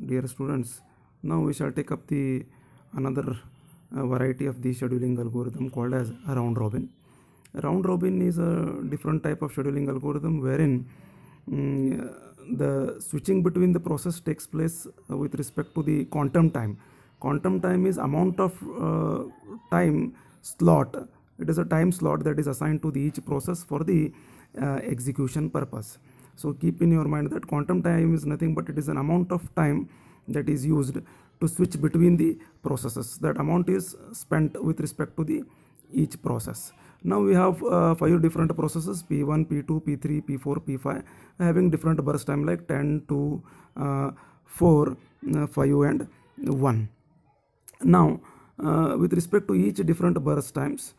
dear students, now we shall take up the another variety of the scheduling algorithm called as a round robin. Round robin is a different type of scheduling algorithm wherein the switching between the process takes place with respect to the quantum time. Quantum time is amount of time slot. It is a time slot that is assigned to the each process for the execution purpose. So keep in your mind that quantum time is nothing but it is an amount of time that is used to switch between the processes. That amount is spent with respect to the each process. Now we have 5 different processes: P1, P2, P3, P4, P5, having different burst time like 10, 2, 4, 5 and 1. Now with respect to each different burst times,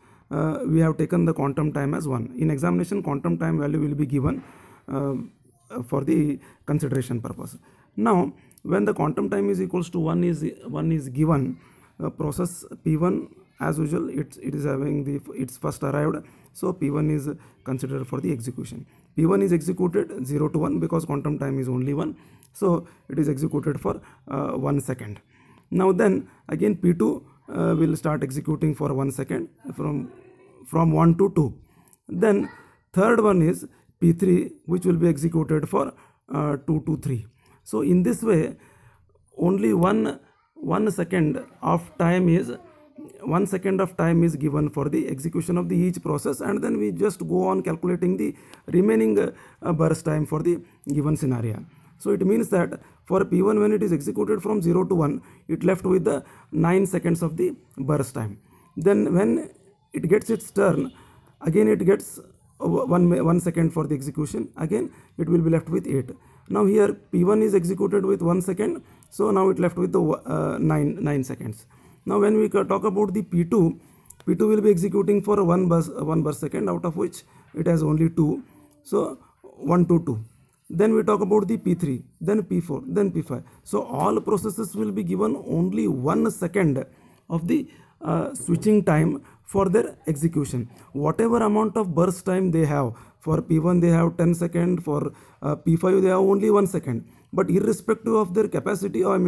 we have taken the quantum time as 1. In examination, quantum time value will be given for the consideration purpose. Now when the quantum time is equals to 1 is given, process P1 as usual it is having its first arrived, so P1 is considered for the execution. P1 is executed 0 to 1 because quantum time is only 1, so it is executed for 1 second. Now then again P2 will start executing for 1 second from 1 to 2. Then third one is P3, which will be executed for 2 to 3. So in this way only one second of time is given for the execution of the each process, and then we just go on calculating the remaining burst time for the given scenario. So it means that for P1, when it is executed from 0 to 1, it left with the 9 seconds of the burst time. Then when it gets its turn, again it gets 1 second for the execution, again it will be left with 8. Now here P1 is executed with 1 second, so now it left with the 9 seconds. Now when we talk about the P2 will be executing for 1 burst second, out of which it has only 2, so 1 to 2. Then we talk about the P3, then P4, then P5. So all processes will be given only 1 second of the switching time for their execution. Whatever amount of burst time they have, for P1 they have 10 seconds, for P5 they have only 1 second. But irrespective of their capacity, or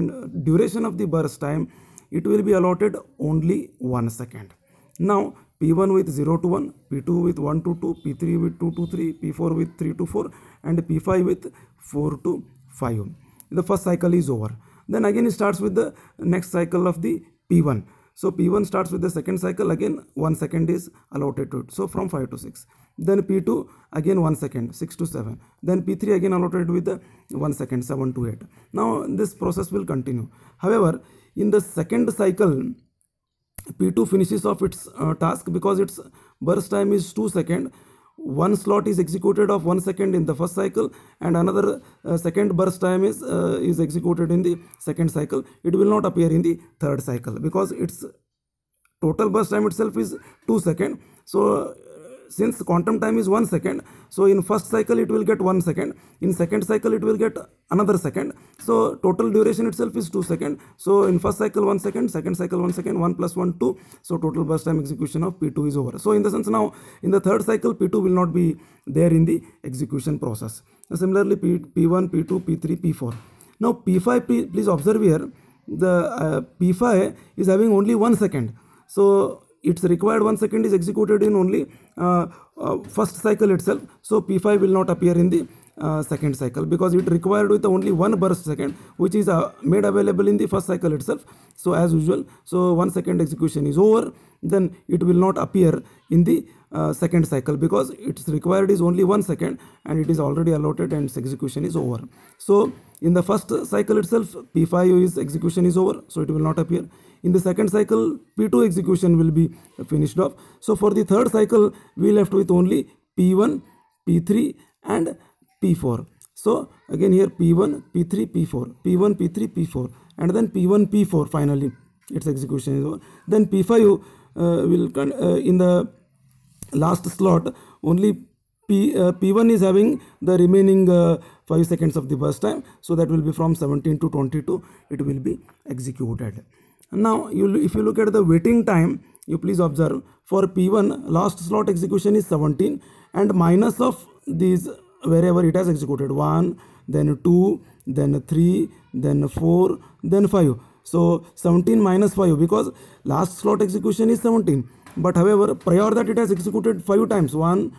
duration of the burst time, it will be allotted only 1 second. Now P1 with 0 to 1, P2 with 1 to 2, P3 with 2 to 3, P4 with 3 to 4, and P5 with 4 to 5. The first cycle is over. Then again it starts with the next cycle of the P1. So P1 starts with the second cycle, again 1 second is allotted to it, so from 5 to 6. Then P2 again 1 second, 6 to 7. Then P3 again allotted with the 1 second, 7 to 8. Now this process will continue. However, in the second cycle, P2 finishes off its task because its burst time is 2 seconds. One slot is executed of 1 second in the first cycle, and another second burst time is executed in the second cycle. It will not appear in the third cycle because its total burst time itself is 2 seconds. So since quantum time is 1 second, so in first cycle it will get 1 second, in second cycle it will get another second, so total duration itself is 2 seconds. So in first cycle 1 second, second cycle 1 second, 1 plus 1 2, so total burst time execution of P2 is over. So in the sense, now in the third cycle P2 will not be there in the execution process. Similarly P1, P2, P3, P4. Now P5, please observe here, the P5 is having only 1 second, so its required 1 second is executed in only first cycle itself. So P5 will not appear in the second cycle because it required with only 1 burst second, which is made available in the first cycle itself. So as usual, so 1 second execution is over, then it will not appear in the second cycle because its required is only 1 second and it is already allotted and its execution is over. So in the first cycle itself, P5 is execution is over, so it will not appear. In the second cycle, P2 execution will be finished off. So for the third cycle, we left with only P1, P3 and P4. So again here P1, P3, P4, P1, P3, P4, and then P1, P4 finally its execution is over. Then P5 will in the last slot only P1 is having the remaining 5 seconds of the burst time, so that will be from 17 to 22 it will be executed. Now if you look at the waiting time, you please observe, for P1 last slot execution is 17 and minus of these wherever it has executed, 1, then 2, then 3, then 4, then 5. So 17 minus 5, because last slot execution is 17. But however, prior that it has executed 5 times, 1,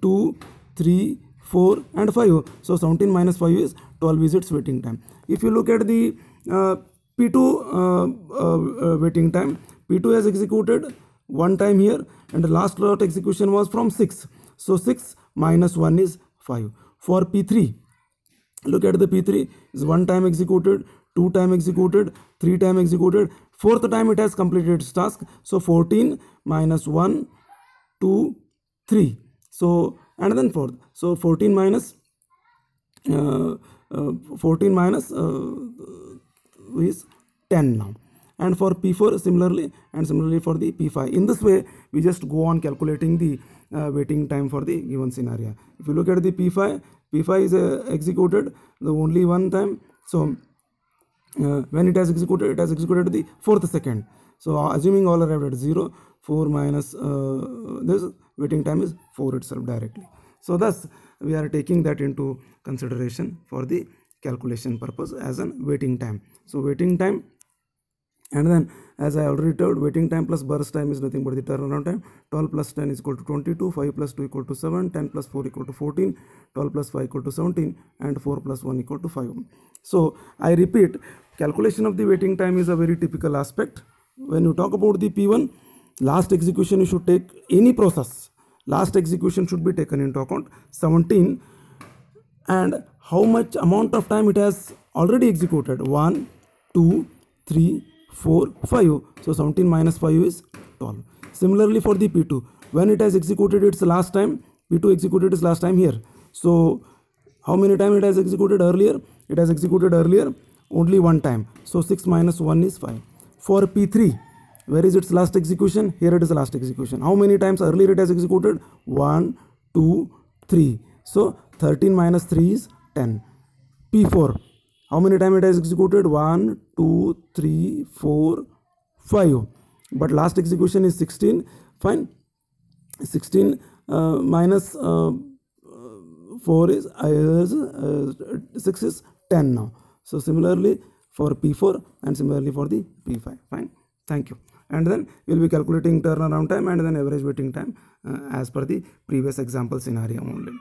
2, 3, 4 and 5. So 17 minus 5 is 12 is its waiting time. If you look at the P2 waiting time, P2 has executed 1 time here, and the last slot execution was from 6. So 6 minus 1 is 5. For P3, look at the P3 is 1 time executed, 2 time executed, 3 time executed, 4th time it has completed its task. So 14 minus 1, 2, 3. So and then 4th. So 14 minus is 10 now. And for P4 similarly, and similarly for the P5. In this way, we just go on calculating the waiting time for the given scenario. If you look at the P5 is executed the only 1 time. So when it has executed the 4th second. So assuming all arrived at 0, 4 minus this waiting time is 4 itself directly. So thus we are taking that into consideration for the calculation purpose as an waiting time. So waiting time, and then as I already told, waiting time plus burst time is nothing but the turnaround time. 12 plus 10 is equal to 22, 5 plus 2 equal to 7, 10 plus 4 equal to 14, 12 plus 5 equal to 17, and 4 plus 1 equal to 5. So I repeat, calculation of the waiting time is a very typical aspect. When you talk about the P1, last execution you should take any process. Last execution should be taken into account, 17, and how much amount of time it has already executed, 1, 2, 3, 4, 5. So 17 minus 5 is 12. Similarly for the P2, when it has executed its last time, P2 executed its last time here. So how many times it has executed earlier? It has executed earlier only 1 time. So 6 minus 1 is 5. For P3, where is its last execution? Here it is the last execution. How many times earlier it has executed? 1, 2, 3. So 13 minus 3 is 10. P4, how many times it has executed? 1, 2, 3, 4, 5. But last execution is 16. Fine. 16 minus 4 is 6 is 10 now. So similarly for P4 and similarly for the P5. Fine. Thank you. And then we will be calculating turnaround time and then average waiting time as per the previous example scenario only.